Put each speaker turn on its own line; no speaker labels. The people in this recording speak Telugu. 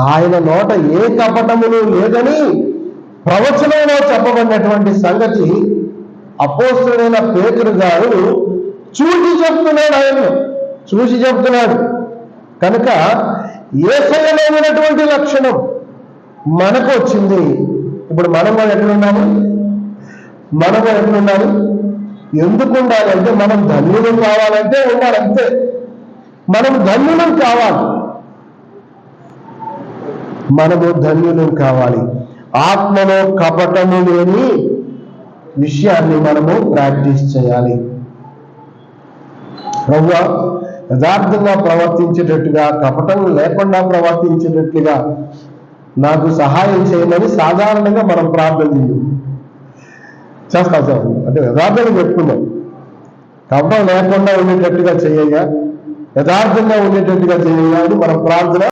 ఆయన నోట ఏ కపటములు లేదని ప్రవచనంలో చెప్పబడినటువంటి సంగతి అపోస్తలుడైన పేతురు గారు చూసి చెప్తున్నాడు. ఆయన చూసి చెప్తున్నాడు కనుక యేసయ్యలో ఉన్నటువంటి లక్షణం మనకు వచ్చింది. ఇప్పుడు మనము ఎట్లున్నాము? ఎందుకు ఉండాలంటే మనం ధన్యులం కావాలంటే ఉండాలంతే. మనం ధన్యులం కావాలి, ఆత్మలో కపటము లేని విషయాన్ని మనము ప్రాక్టీస్ చేయాలి. ప్రభువా, యథార్థంగా ప్రవర్తించేటట్టుగా, కపటం లేకుండా ప్రవర్తించేటట్లుగా నాకు సహాయం చేయమని సాధారణంగా మనం ప్రార్థన చేస్తాం. అంటే యథార్థంగా పెట్టుకున్నాం, కపటం లేకుండా ఉండేటట్టుగా చేయగా, యథార్థంగా ఉండేటట్టుగా చేయగా అని మనం ప్రార్థన